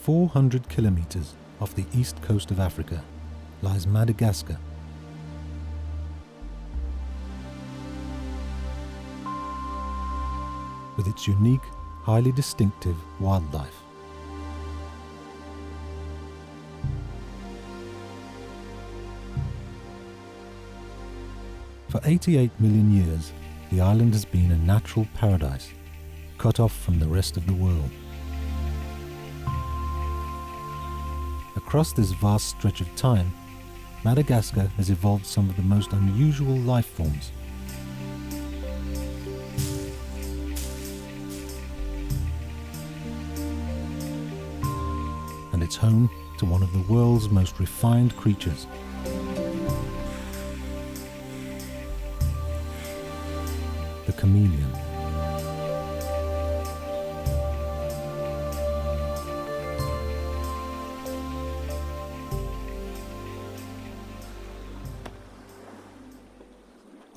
400 kilometers off the east coast of Africa lies Madagascar. With its unique, highly distinctive wildlife. For 88 million years, the island has been a natural paradise, cut off from the rest of the world. Across this vast stretch of time, Madagascar has evolved some of the most unusual life forms. And it's home to one of the world's most refined creatures. The chameleon.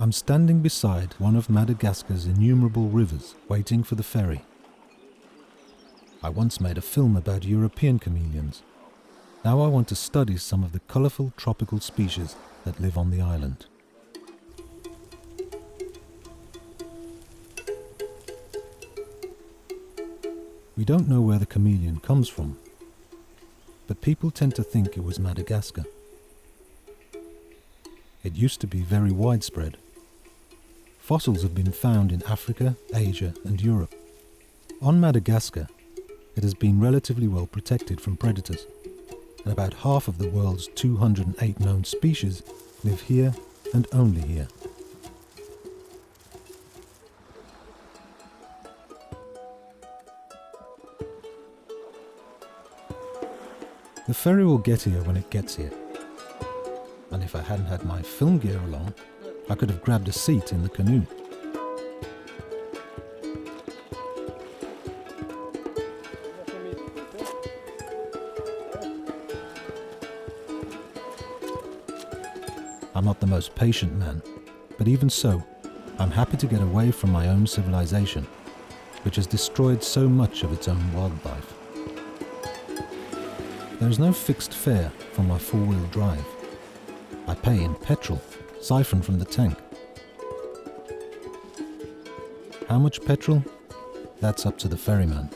I'm standing beside one of Madagascar's innumerable rivers, waiting for the ferry. I once made a film about European chameleons. Now I want to study some of the colourful tropical species that live on the island. We don't know where the chameleon comes from, but people tend to think it was Madagascar. It used to be very widespread. Fossils have been found in Africa, Asia and Europe. On Madagascar, it has been relatively well protected from predators, and about half of the world's 208 known species live here and only here. The ferry will get here when it gets here. And if I hadn't had my film gear along, I could have grabbed a seat in the canoe. I'm not the most patient man, but even so, I'm happy to get away from my own civilization, which has destroyed so much of its own wildlife. There is no fixed fare for my four-wheel drive. I pay in petrol, siphoned from the tank. How much petrol? That's up to the ferryman.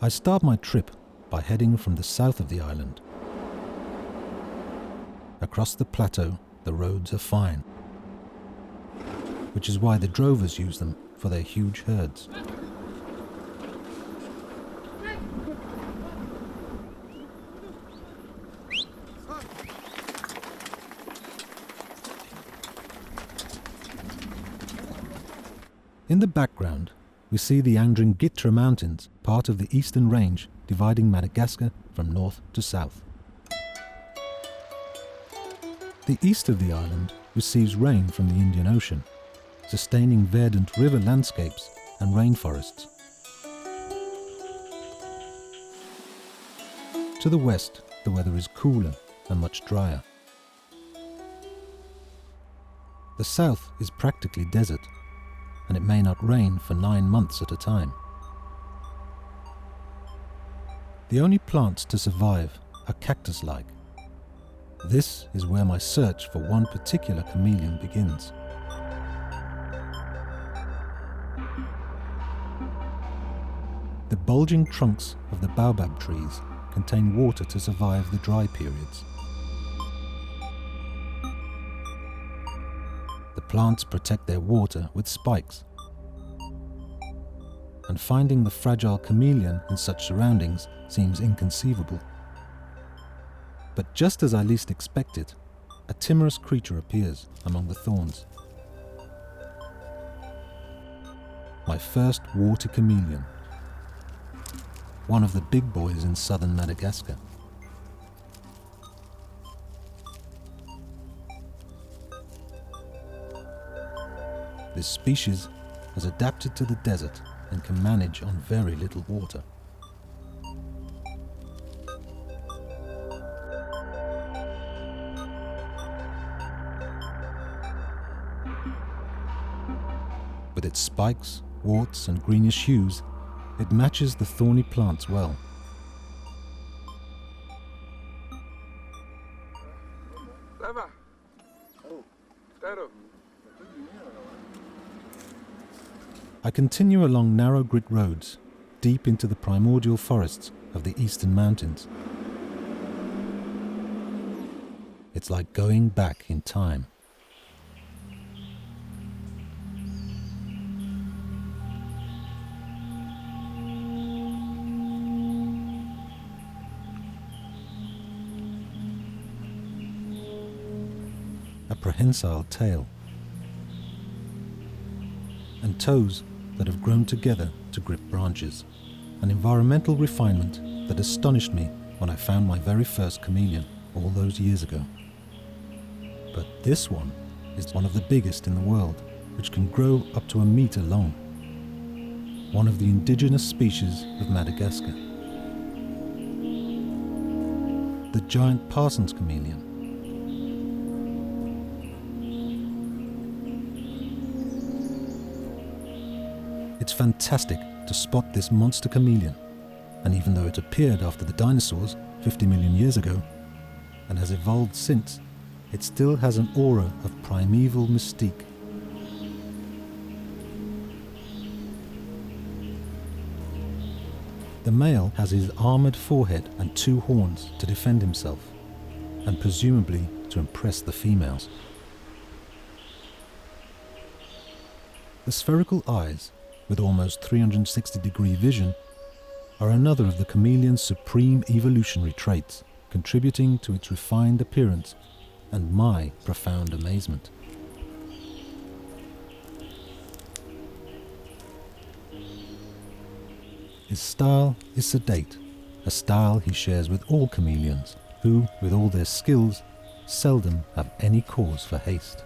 I start my trip by heading from the south of the island. Across the plateau, the roads are fine, which is why the drovers use them for their huge herds. In the background, we see the Angringitra Mountains, part of the eastern range dividing Madagascar from north to south. The east of the island receives rain from the Indian Ocean, sustaining verdant river landscapes and rainforests. To the west, the weather is cooler and much drier. The south is practically desert, and it may not rain for 9 months at a time. The only plants to survive are cactus-like. This is where my search for one particular chameleon begins. The bulging trunks of the baobab trees contain water to survive the dry periods. The plants protect their water with spikes. And finding the fragile chameleon in such surroundings seems inconceivable. But just as I least expect it, a timorous creature appears among the thorns. My first water chameleon. One of the big boys in southern Madagascar. This species has adapted to the desert and can manage on very little water. spikes, warts and greenish hues, it matches the thorny plants well. I continue along narrow grit roads, deep into the primordial forests of the eastern mountains. It's like going back in time. A prehensile tail, and toes that have grown together to grip branches. An environmental refinement that astonished me when I found my very first chameleon all those years ago. But this one is one of the biggest in the world, which can grow up to 1 meter long. One of the indigenous species of Madagascar. The giant Parsons chameleon. It's fantastic to spot this monster chameleon, and even though it appeared after the dinosaurs 50 million years ago, and has evolved since, it still has an aura of primeval mystique. The male has his armoured forehead and 2 horns to defend himself, and presumably to impress the females. The spherical eyes, with almost 360-degree vision, are another of the chameleon's supreme evolutionary traits, contributing to its refined appearance and my profound amazement. His style is sedate, a style he shares with all chameleons, who, with all their skills, seldom have any cause for haste.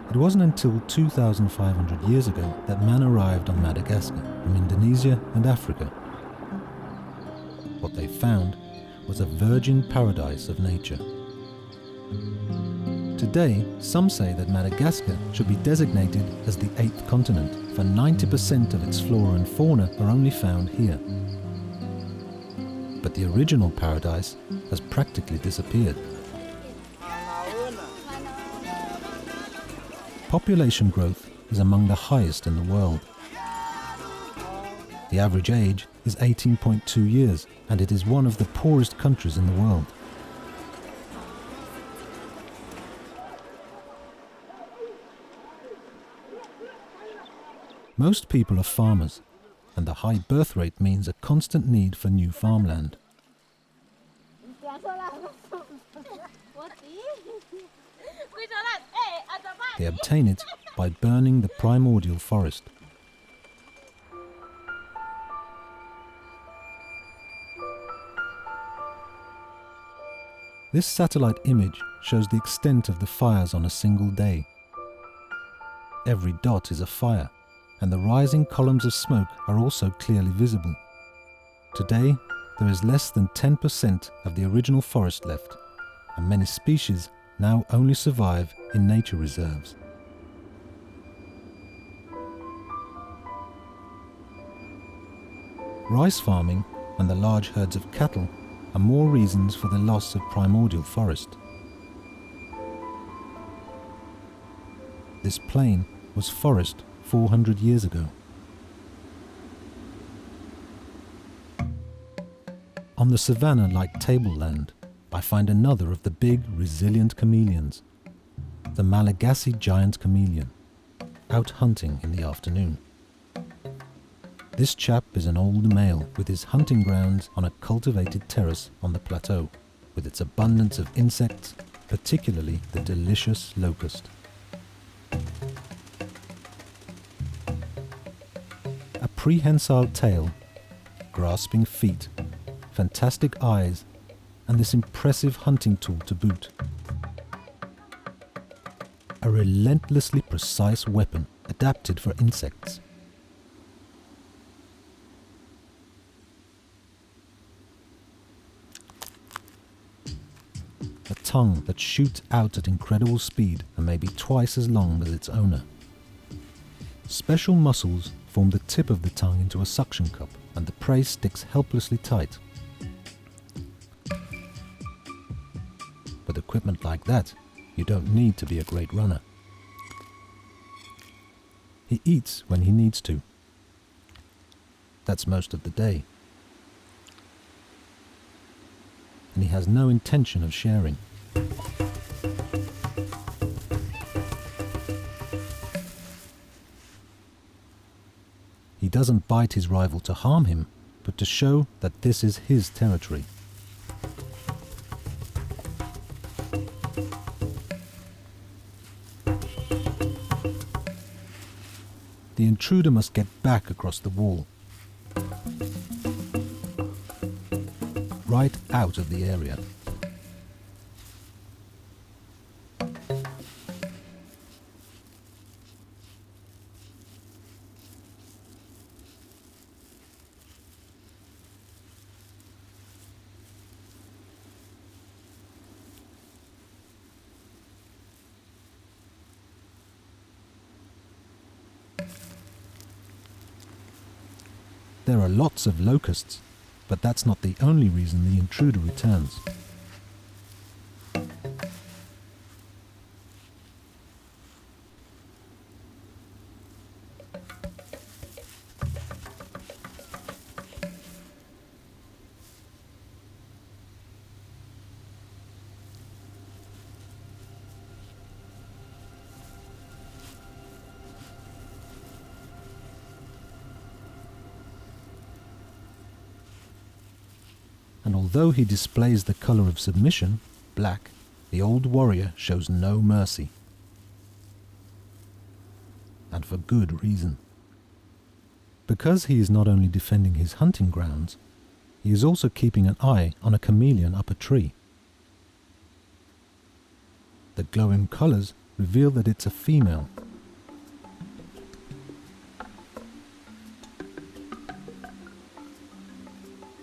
It wasn't until 2,500 years ago that man arrived on Madagascar from Indonesia and Africa. What they found was a virgin paradise of nature. Today, some say that Madagascar should be designated as the 8th continent, for 90% of its flora and fauna are only found here. But the original paradise has practically disappeared. Population growth is among the highest in the world. The average age is 18.2 years, and it is one of the poorest countries in the world. Most people are farmers, and the high birth rate means a constant need for new farmland. They obtain it by burning the primordial forest. This satellite image shows the extent of the fires on a single day. Every dot is a fire, and the rising columns of smoke are also clearly visible. Today, there is less than 10% of the original forest left, and many species now only survive in nature reserves. Rice farming and the large herds of cattle are more reasons for the loss of primordial forest. This plain was forest 400 years ago. On the savannah-like tableland, I find another of the big, resilient chameleons, the Malagasy giant chameleon, out hunting in the afternoon. This chap is an old male with his hunting grounds on a cultivated terrace on the plateau, with its abundance of insects, particularly the delicious locust. A prehensile tail, grasping feet, fantastic eyes, and this impressive hunting tool to boot. A relentlessly precise weapon adapted for insects. tongue that shoots out at incredible speed and may be twice as long as its owner. Special muscles form the tip of the tongue into a suction cup, and the prey sticks helplessly tight. With equipment like that, you don't need to be a great runner. He eats when he needs to. That's most of the day. And he has no intention of sharing. He doesn't bite his rival to harm him, but to show that this is his territory. The intruder must get back across the wall, right out of the area. There are lots of locusts, but that's not the only reason the intruder returns. And although he displays the colour of submission, black, the old warrior shows no mercy. And for good reason. Because he is not only defending his hunting grounds, he is also keeping an eye on a chameleon up a tree. The glowing colours reveal that it's a female.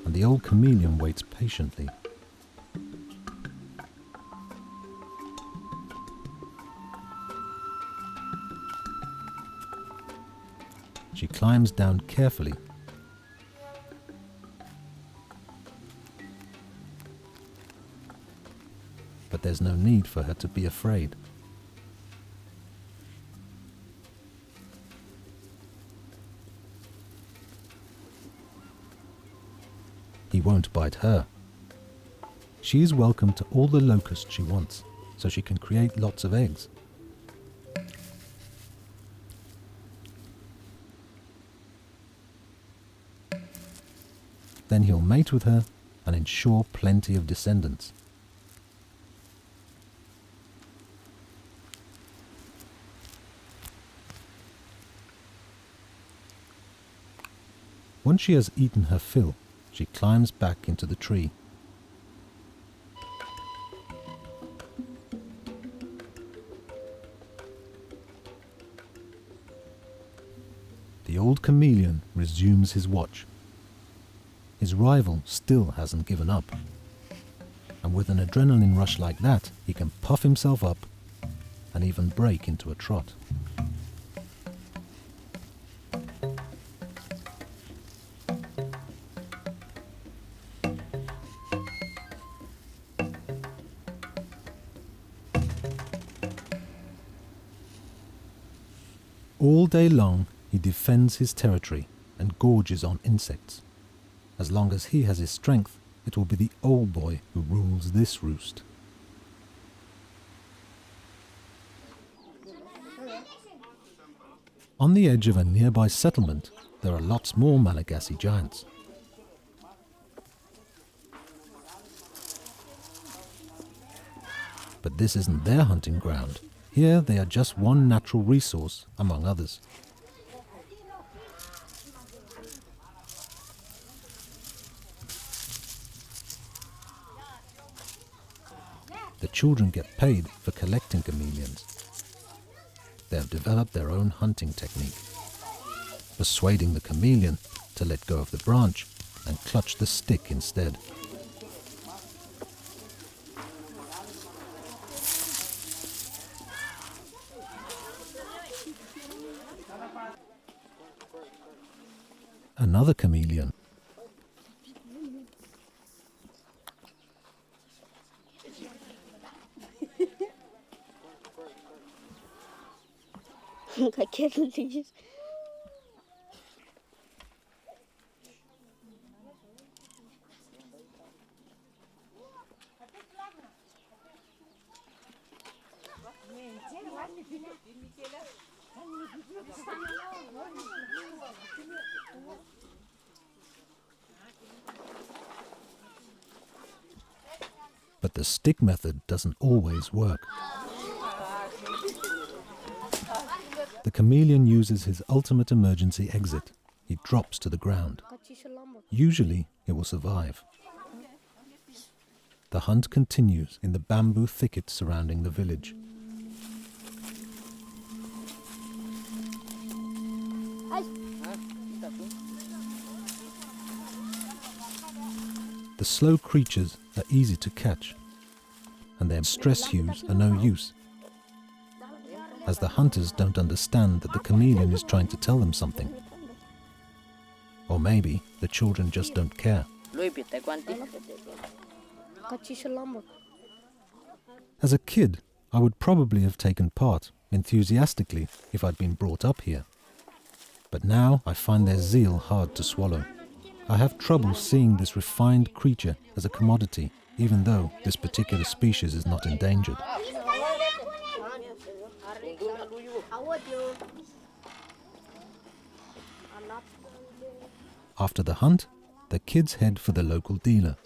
And the old chameleon waits patiently. She climbs down carefully. But there's no need for her to be afraid. He won't bite her. She is welcome to all the locusts she wants, so she can create lots of eggs. Then he'll mate with her and ensure plenty of descendants. Once she has eaten her fill, she climbs back into the tree. The old chameleon resumes his watch. His rival still hasn't given up. And with an adrenaline rush like that, he can puff himself up and even break into a trot. All day long, he defends his territory and gorges on insects. As long as he has his strength, it will be the old boy who rules this roost. On the edge of a nearby settlement, there are lots more Malagasy giants. But this isn't their hunting ground. Here they are just one natural resource among others. The children get paid for collecting chameleons. They have developed their own hunting technique, persuading the chameleon to let go of the branch and clutch the stick instead. another chameleon. I can't believe. But the stick method doesn't always work. The chameleon uses his ultimate emergency exit. He drops to the ground. Usually, it will survive. The hunt continues in the bamboo thicket surrounding the village. The slow creatures are easy to catch, and their stress hues are no use, as the hunters don't understand that the chameleon is trying to tell them something. Or maybe the children just don't care. As a kid, I would probably have taken part enthusiastically if I'd been brought up here. But now I find their zeal hard to swallow. I have trouble seeing this refined creature as a commodity, even though this particular species is not endangered. After the hunt, the kids head for the local dealer.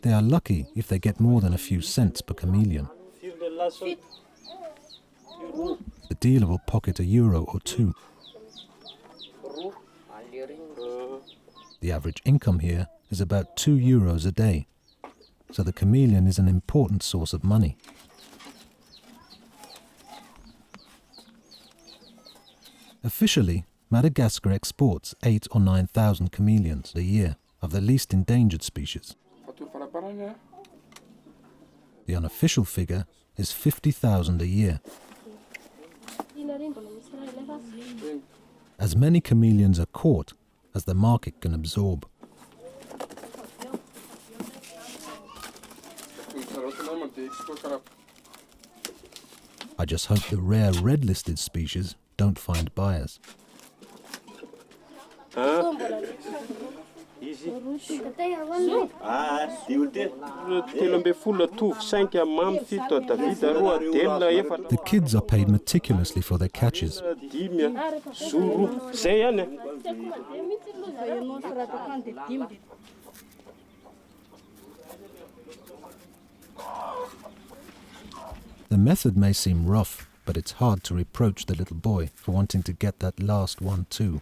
They are lucky if they get more than a few cents per chameleon. The dealer will pocket €1 or €2. The average income here is about €2 a day, so the chameleon is an important source of money. Officially, Madagascar exports 8,000 or 9,000 chameleons a year of the least endangered species. The unofficial figure is 50,000 a year. As many chameleons are caught as the market can absorb. I just hope the rare red-listed species don't find buyers. The kids are paid meticulously for their catches. The method may seem rough, but it's hard to reproach the little boy for wanting to get that last one too.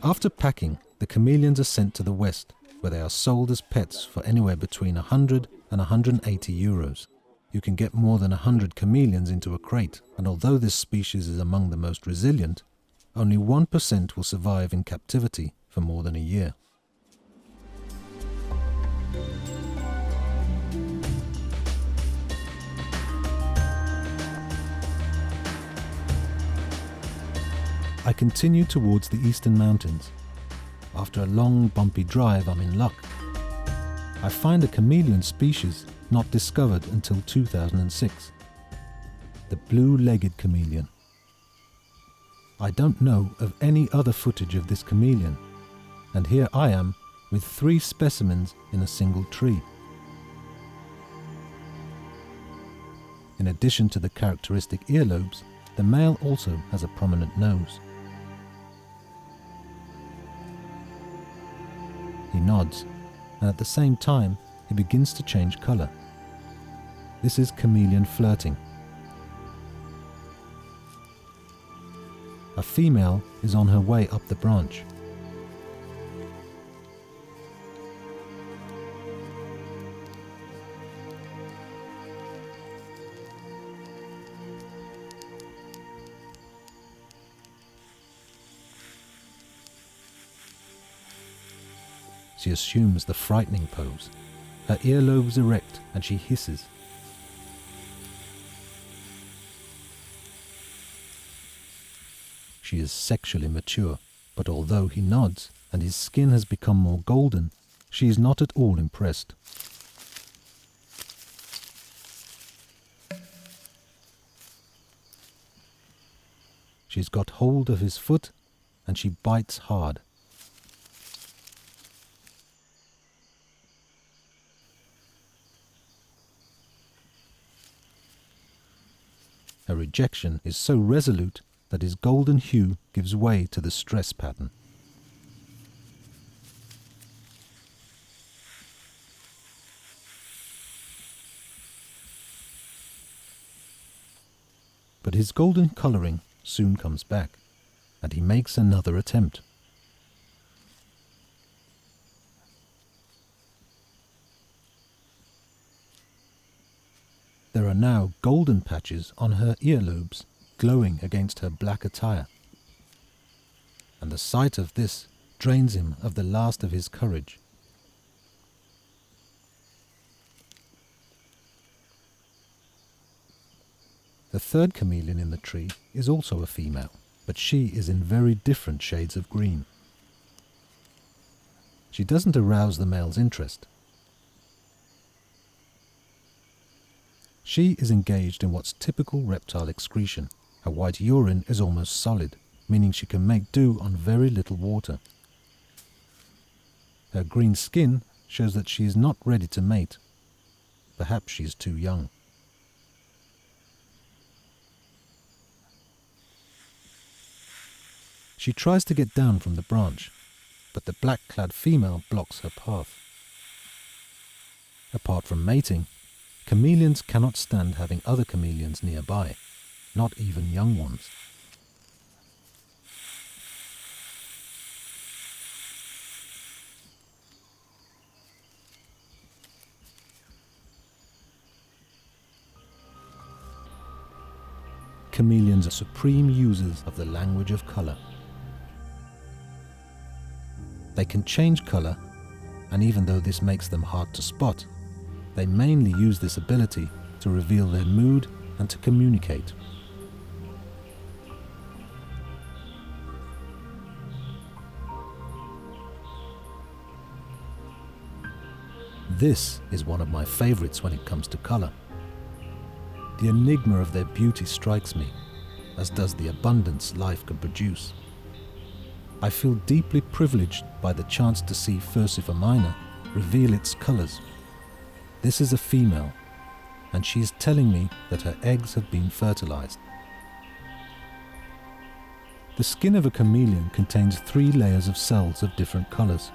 After packing, the chameleons are sent to the west, where they are sold as pets for anywhere between 100 and 180 euros. You can get more than 100 chameleons into a crate, and although this species is among the most resilient, only 1% will survive in captivity for more than a year. I continue towards the eastern mountains. After a long, bumpy drive, I'm in luck. I find a chameleon species not discovered until 2006. The blue-legged chameleon. I don't know of any other footage of this chameleon, and here I am with 3 specimens in a single tree. In addition to the characteristic earlobes, the male also has a prominent nose. He nods, and at the same time, he begins to change color. This is chameleon flirting. A female is on her way up the branch. She assumes the frightening pose. Her earlobes erect and she hisses. she is sexually mature, but although he nods and his skin has become more golden, she is not at all impressed. She's got hold of his foot and she bites hard. Her rejection is so resolute that his golden hue gives way to the stress pattern. But his golden colouring soon comes back, and he makes another attempt. There are now golden patches on her earlobes, glowing against her black attire, and the sight of this drains him of the last of his courage. The third chameleon in the tree is also a female, but she is in very different shades of green. She doesn't arouse the male's interest. She is engaged in what's typical reptile excretion. Her white urine is almost solid, meaning she can make do on very little water. Her green skin shows that she is not ready to mate. Perhaps she is too young. She tries to get down from the branch, but the black-clad female blocks her path. Apart from mating, chameleons cannot stand having other chameleons nearby, not even young ones. Chameleons are supreme users of the language of colour. They can change colour, and even though this makes them hard to spot, they mainly use this ability to reveal their mood and to communicate. This is one of my favourites when it comes to colour. The enigma of their beauty strikes me, as does the abundance life can produce. I feel deeply privileged by the chance to see Furcifer minor reveal its colours. This is a female, and she is telling me that her eggs have been fertilized. The skin of a chameleon contains 3 layers of cells of different colours.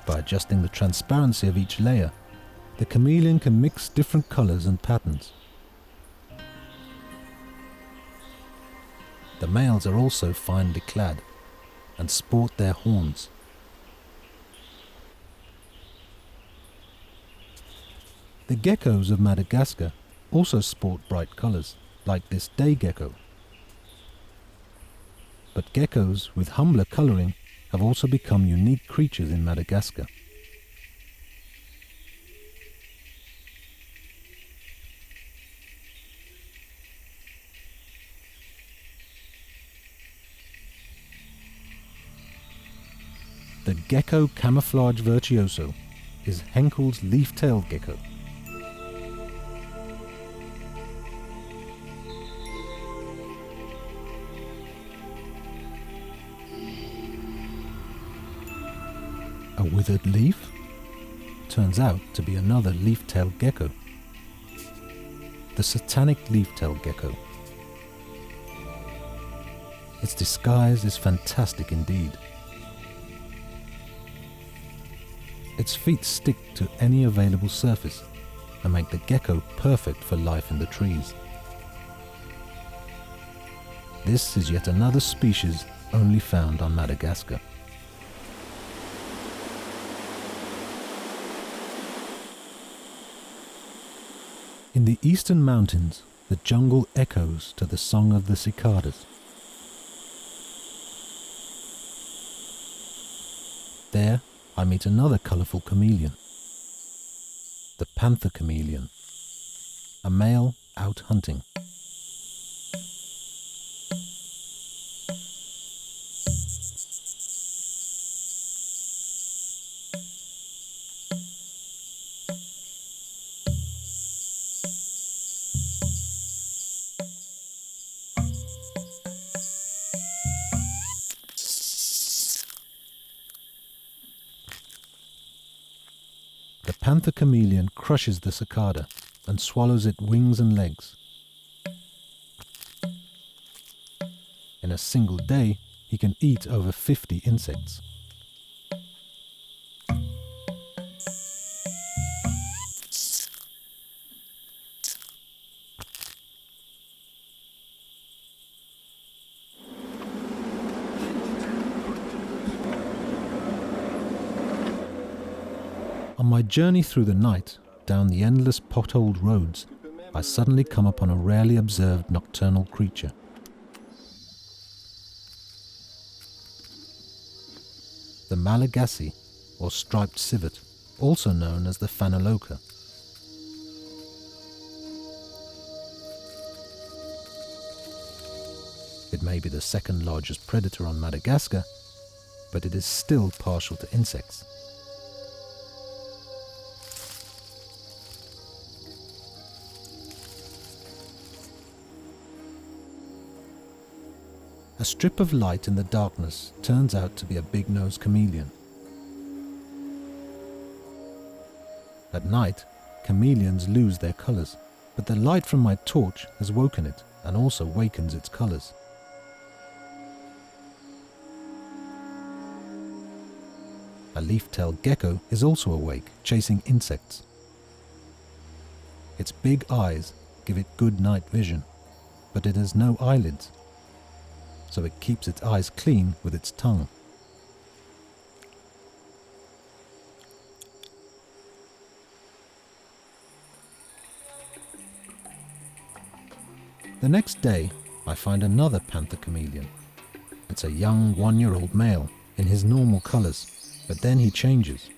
By adjusting the transparency of each layer, the chameleon can mix different colours and patterns. The males are also finely clad and sport their horns. The geckos of Madagascar also sport bright colours, like this day gecko. But geckos with humbler colouring have also become unique creatures in Madagascar. The gecko camouflage virtuoso is Henkel's leaf-tailed gecko. A withered leaf turns out to be another leaf-tailed gecko, the satanic leaf-tailed gecko. Its disguise is fantastic indeed. Its feet stick to any available surface and make the gecko perfect for life in the trees. This is yet another species only found on Madagascar. In the eastern mountains, the jungle echoes to the song of the cicadas. There, I meet another colourful chameleon, the panther chameleon, a male out hunting. panther chameleon crushes the cicada and swallows its wings and legs. In a single day, he can eat over 50 insects. On my journey through the night, down the endless potholed roads, I suddenly come upon a rarely observed nocturnal creature. The Malagasy, or striped civet, also known as the phanoloca. It may be the second largest predator on Madagascar, but it is still partial to insects. A strip of light in the darkness turns out to be a big-nosed chameleon. At night, chameleons lose their colors, but the light from my torch has woken it and also wakens its colors. A leaf-tailed gecko is also awake, chasing insects. Its big eyes give it good night vision, but it has no eyelids, so it keeps its eyes clean with its tongue. The next day, I find another panther chameleon. It's a young 1-year-old male in his normal colors, but then he changes.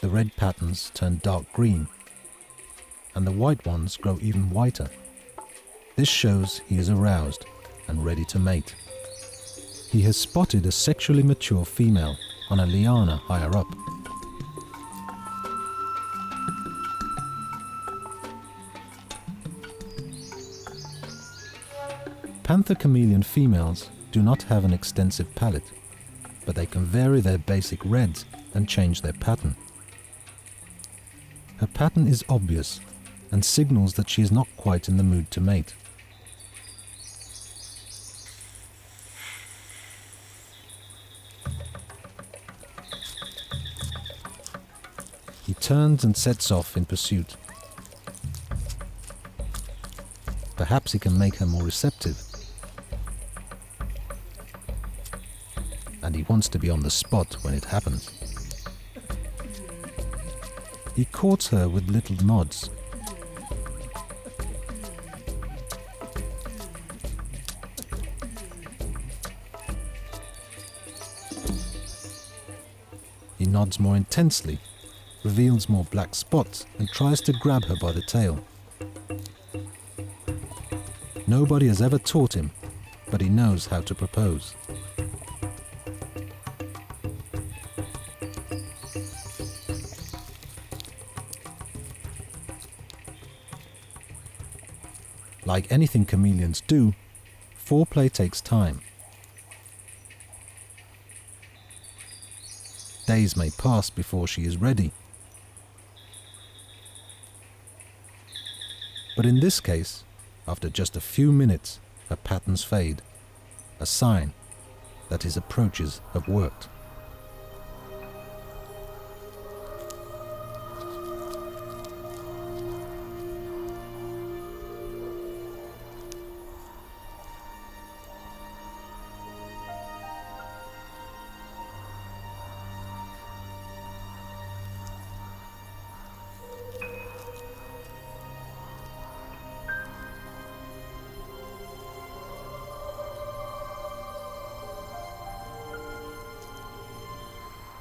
The red patterns turn dark green, and the white ones grow even whiter. This shows he is aroused and ready to mate. He has spotted a sexually mature female on a liana higher up. Panther chameleon females do not have an extensive palette, but they can vary their basic reds and change their pattern. Her pattern is obvious and signals that she is not quite in the mood to mate. He turns and sets off in pursuit. Perhaps he can make her more receptive. And he wants to be on the spot when it happens. He courts her with little nods. He nods more intensely, reveals more black spots, and tries to grab her by the tail. Nobody has ever taught him, but he knows how to propose. Like anything chameleons do, foreplay takes time. Days may pass before she is ready. But in this case, after just a few minutes, her patterns fade, a sign that his approaches have worked.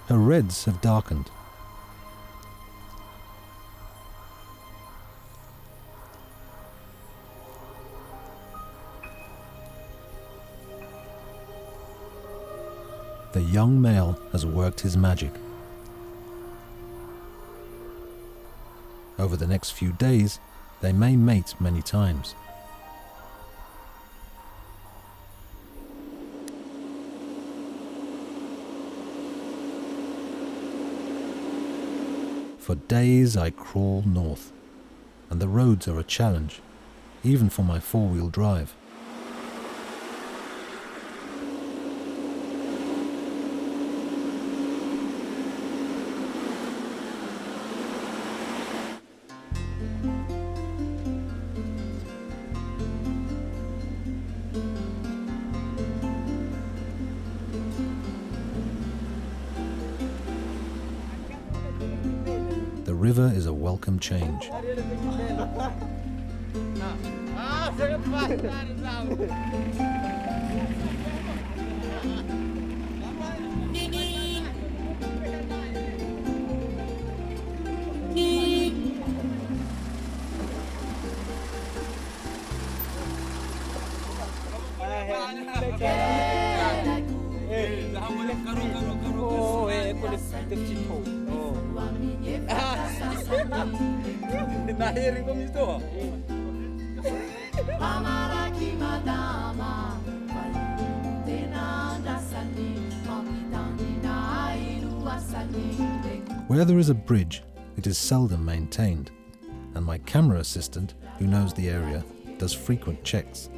Her reds have darkened. The young male has worked his magic. Over the next few days, they may mate many times. For days I crawl north, and the roads are a challenge, even for my four-wheel drive. The river is a welcome change. Where there is a bridge, it is seldom maintained, and my camera assistant, who knows the area, does frequent checks.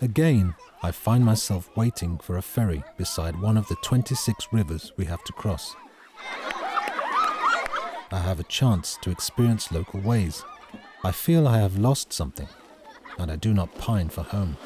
Again, I find myself waiting for a ferry beside one of the 26 rivers we have to cross. I have a chance to experience local ways. I feel I have lost something, and I do not pine for home.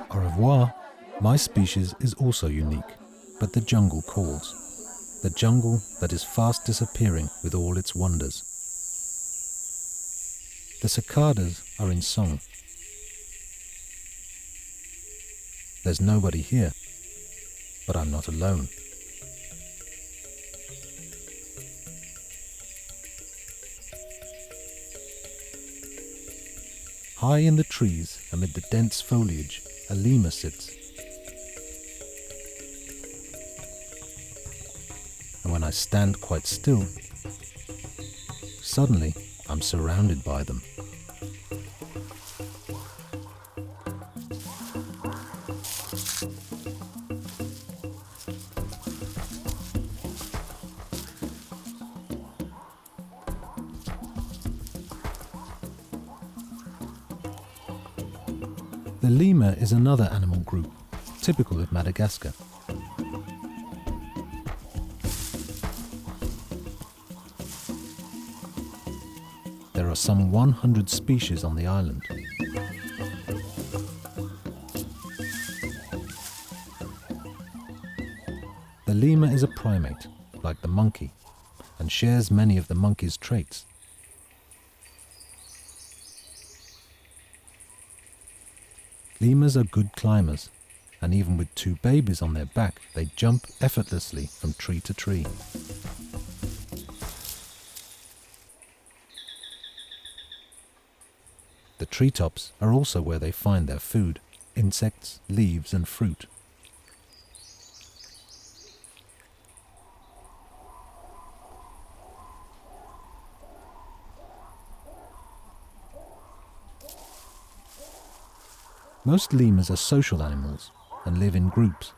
Au revoir. My species is also unique, but the jungle calls. The jungle that is fast disappearing with all its wonders. The cicadas are in song. There's nobody here, but I'm not alone. High in the trees, amid the dense foliage, a lemur sits. And when I stand quite still, suddenly I'm surrounded by them. The lemur is another animal group, typical of Madagascar. There are some 100 species on the island. The lemur is a primate, like the monkey, and shares many of the monkey's traits. Lemurs are good climbers, and even with 2 babies on their back, they jump effortlessly from tree to tree. The treetops are also where they find their food, insects, leaves and fruit. Most lemurs are social animals and live in groups.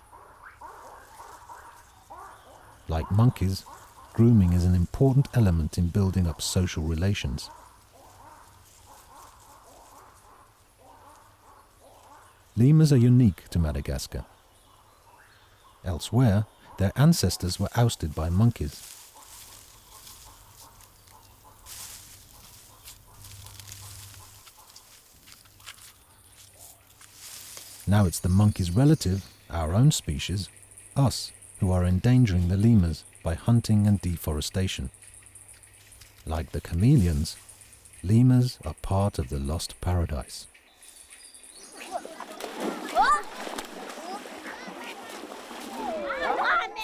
Like monkeys, grooming is an important element in building up social relations. Lemurs are unique to Madagascar. Elsewhere, their ancestors were ousted by monkeys. Now it's the monkey's relative, our own species, us, who are endangering the lemurs by hunting and deforestation. Like the chameleons, lemurs are part of the lost paradise.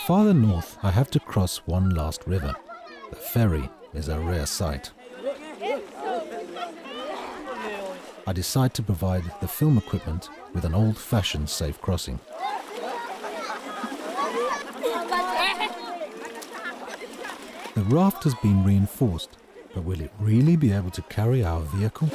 Farther north, I have to cross one last river. The ferry is a rare sight. I decide to provide the film equipment with an old-fashioned safe crossing. The raft has been reinforced, but will it really be able to carry our vehicle?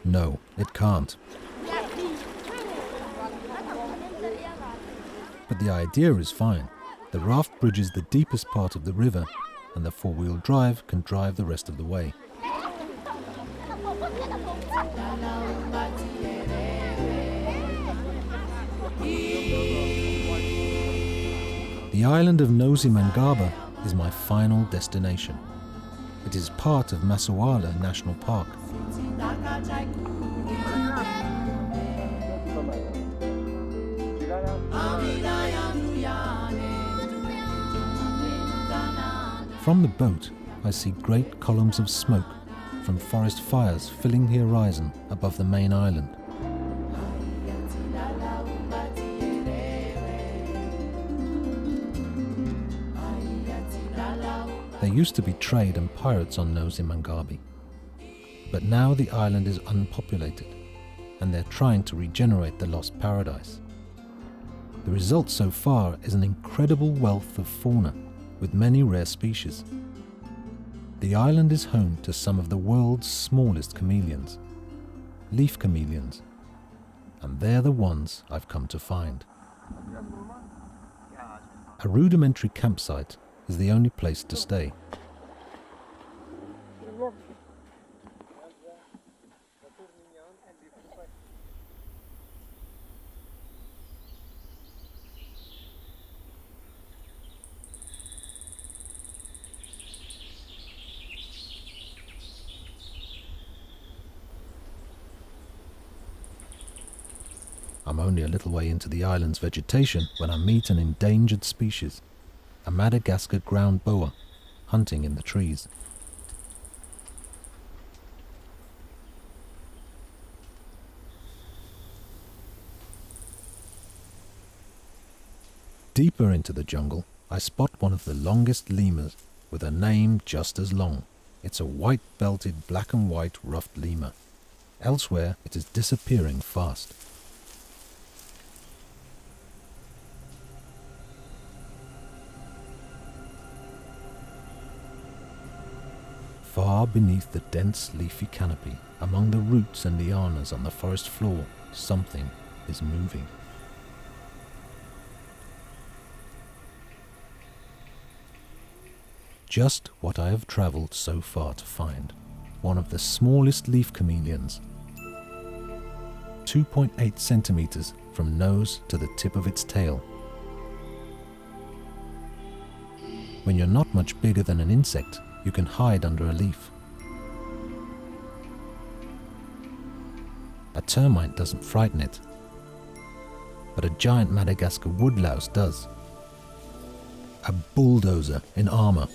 No, it can't. But the idea is fine. The raft bridges the deepest part of the river, and the four-wheel drive can drive the rest of the way. The island of Nosy Mangaba is my final destination. It is part of Massowala National Park. From the boat, I see great columns of smoke from forest fires filling the horizon above the main island. There used to be trade and pirates on Nosy Mangaba, but now the island is unpopulated, and they're trying to regenerate the lost paradise. The result so far is an incredible wealth of fauna, with many rare species. The island is home to some of the world's smallest chameleons, leaf chameleons, and they're the ones I've come to find. A rudimentary campsite is the only place to stay. I'm only a little way into the island's vegetation when I meet an endangered species, a Madagascar ground boa, hunting in the trees. Deeper into the jungle, I spot one of the longest lemurs, with a name just as long. It's a white-belted black and white ruffed lemur. Elsewhere, it is disappearing fast. Far beneath the dense leafy canopy, among the roots and lianas on the forest floor, something is moving. Just what I have travelled so far to find. One of the smallest leaf chameleons. 2.8 centimeters from nose to the tip of its tail. When you're not much bigger than an insect, you can hide under a leaf. A termite doesn't frighten it, but a giant Madagascar woodlouse does. A bulldozer in armor.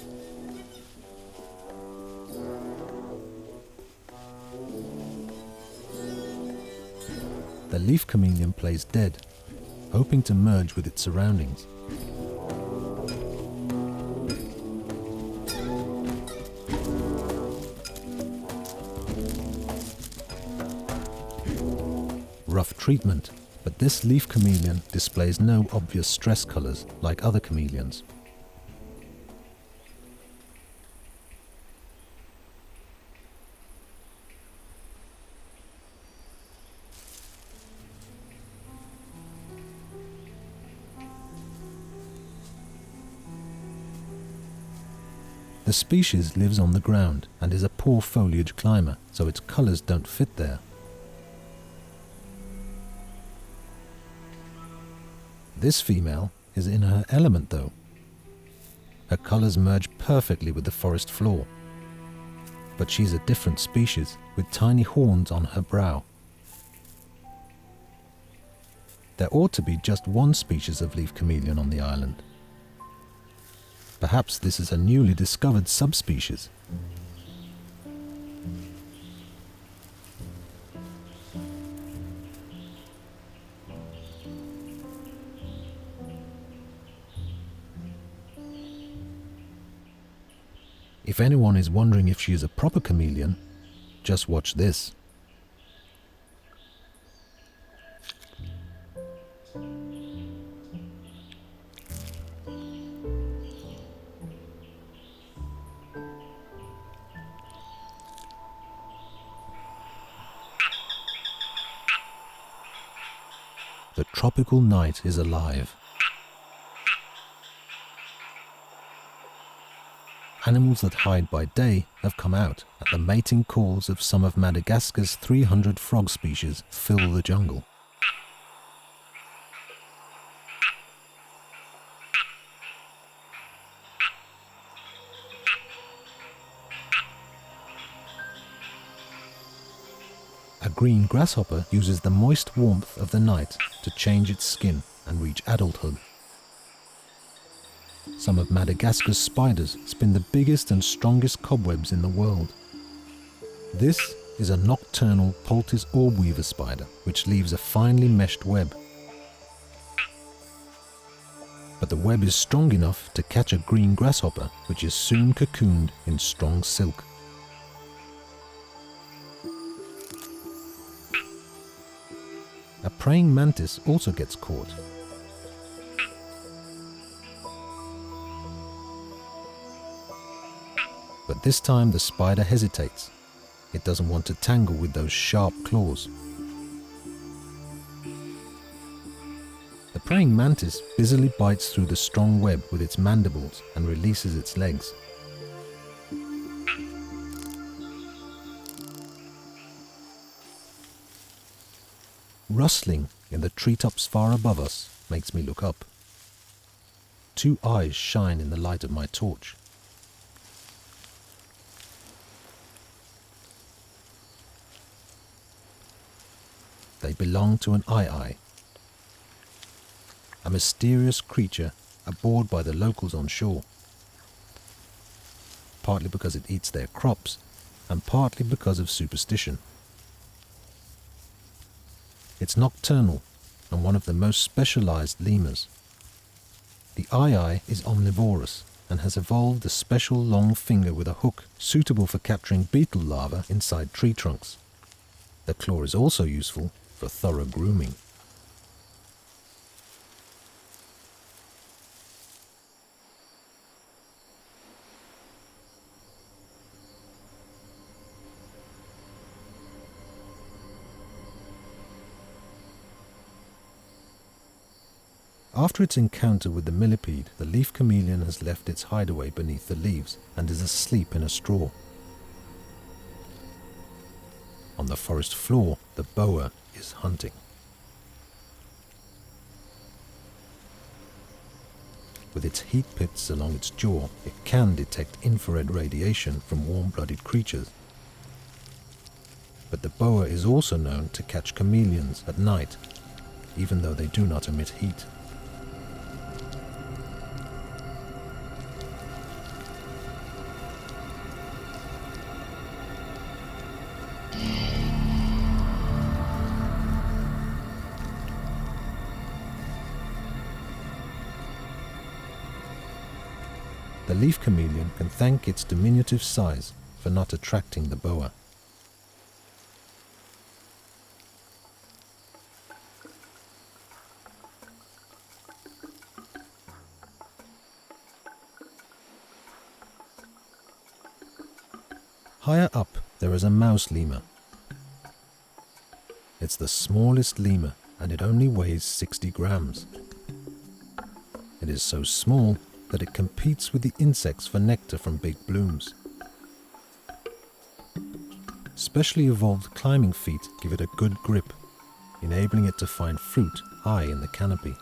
The leaf chameleon plays dead, hoping to merge with its surroundings. Rough treatment, but this leaf chameleon displays no obvious stress colors like other chameleons. The species lives on the ground and is a poor foliage climber, so its colors don't fit there. This female is in her element though. Her colors merge perfectly with the forest floor. but she's a different species with tiny horns on her brow. There ought to be just one species of leaf chameleon on the island. Perhaps this is a newly discovered subspecies. If anyone is wondering if she is a proper chameleon, just watch this. The tropical night is alive. Animals that hide by day have come out, and the mating calls of some of Madagascar's 300 frog species fill the jungle. A green grasshopper uses the moist warmth of the night to change its skin and reach adulthood. Some of Madagascar's spiders spin the biggest and strongest cobwebs in the world. This is a nocturnal poultice orb-weaver spider, which leaves a finely meshed web. But the web is strong enough to catch a green grasshopper, which is soon cocooned in strong silk. A praying mantis also gets caught. But this time the spider hesitates. It doesn't want to tangle with those sharp claws. The praying mantis busily bites through the strong web with its mandibles and releases its legs. Rustling in the treetops far above us makes me look up. Two eyes shine in the light of my torch. They belong to an aye-aye, a mysterious creature abhorred by the locals on shore, partly because it eats their crops and partly because of superstition. It's nocturnal and one of the most specialized lemurs. The aye-aye is omnivorous and has evolved a special long finger with a hook suitable for capturing beetle larvae inside tree trunks. The claw is also useful for thorough grooming. After its encounter with the millipede, the leaf chameleon has left its hideaway beneath the leaves and is asleep in a straw. On the forest floor, the boa is hunting. With its heat pits along its jaw, it can detect infrared radiation from warm-blooded creatures. But the boa is also known to catch chameleons at night, even though they do not emit heat. The leaf chameleon can thank its diminutive size for not attracting the boa. Higher up, there is a mouse lemur. It's the smallest lemur and it only weighs 60 grams. It is so small that it competes with the insects for nectar from big blooms. Specially evolved climbing feet give it a good grip, enabling it to find fruit high in the canopy.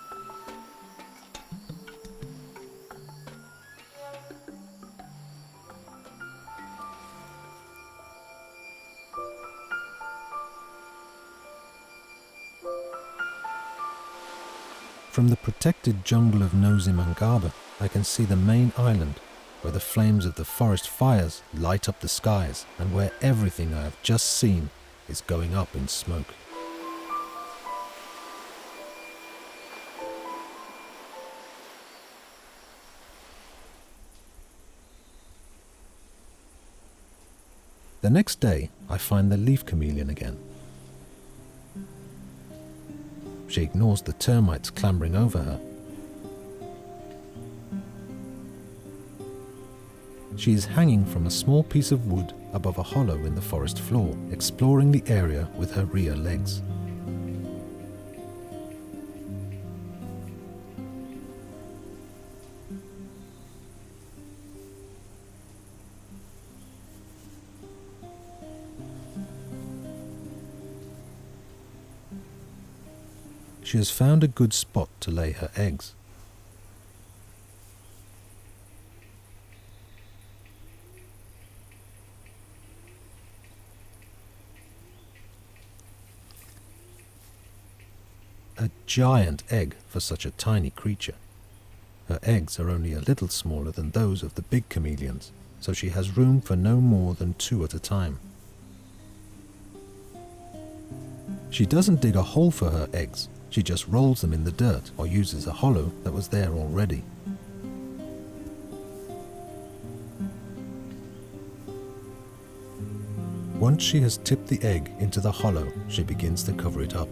From the protected jungle of Nosy Mangaba, I can see the main island, where the flames of the forest fires light up the skies, and where everything I have just seen is going up in smoke. The next day, I find the leaf chameleon again. She ignores the termites clambering over her. She is hanging from a small piece of wood above a hollow in the forest floor, exploring the area with her rear legs. She has found a good spot to lay her eggs. A giant egg for such a tiny creature. Her eggs are only a little smaller than those of the big chameleons, so she has room for no more than 2 at a time. She doesn't dig a hole for her eggs. She just rolls them in the dirt or uses a hollow that was there already. Once she has tipped the egg into the hollow, she begins to cover it up.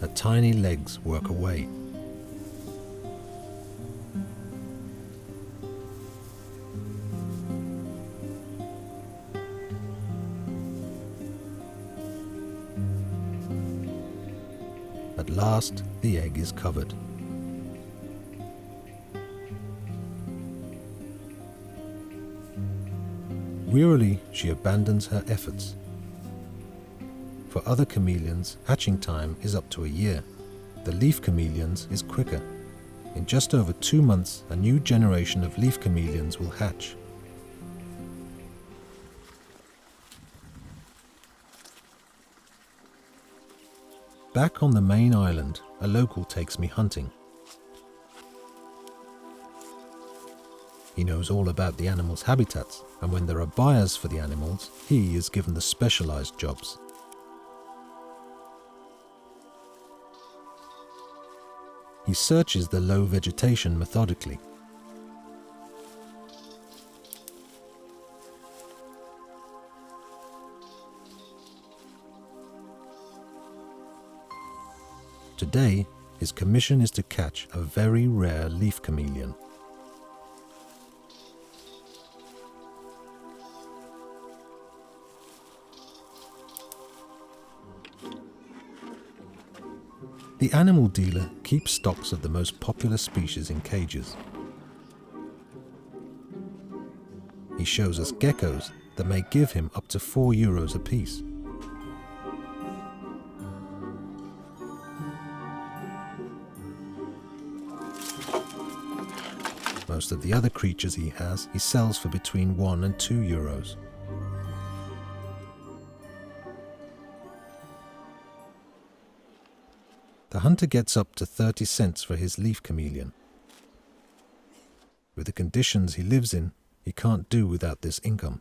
Her tiny legs work away. At last, the egg is covered. Wearily, she abandons her efforts. For other chameleons, hatching time is up to a year. The leaf chameleons is quicker. In just over 2 months, a new generation of leaf chameleons will hatch. Back on the main island, a local takes me hunting. He knows all about the animals' habitats, and when there are buyers for the animals, he is given the specialized jobs. He searches the low vegetation methodically. Today, his commission is to catch a very rare leaf chameleon. The animal dealer keeps stocks of the most popular species in cages. He shows us geckos that may give him up to €4 apiece. Most of the other creatures he sells for between €1 and €2. The hunter gets up to 30 cents for his leaf chameleon. With the conditions he lives in, he can't do without this income.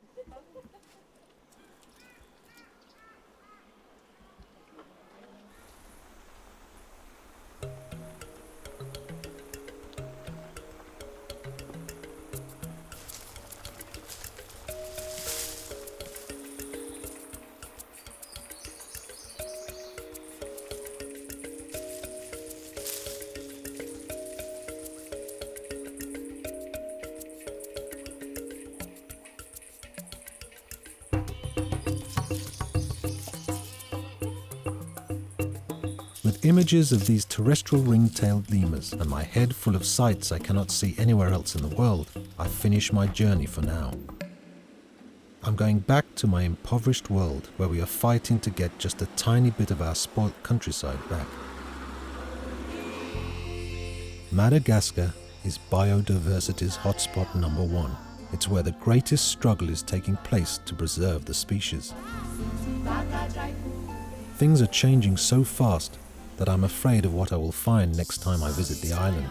With images of these terrestrial ring-tailed lemurs and my head full of sights I cannot see anywhere else in the world, I finish my journey for now. I'm going back to my impoverished world where we are fighting to get just a tiny bit of our spoilt countryside back. Madagascar is biodiversity's hotspot number one. It's where the greatest struggle is taking place to preserve the species. Things are changing so fast that I'm afraid of what I will find next time I visit the island.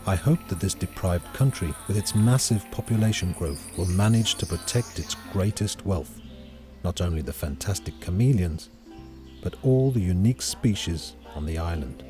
I hope that this deprived country, with its massive population growth, will manage to protect its greatest wealth, not only the fantastic chameleons, but all the unique species on the island.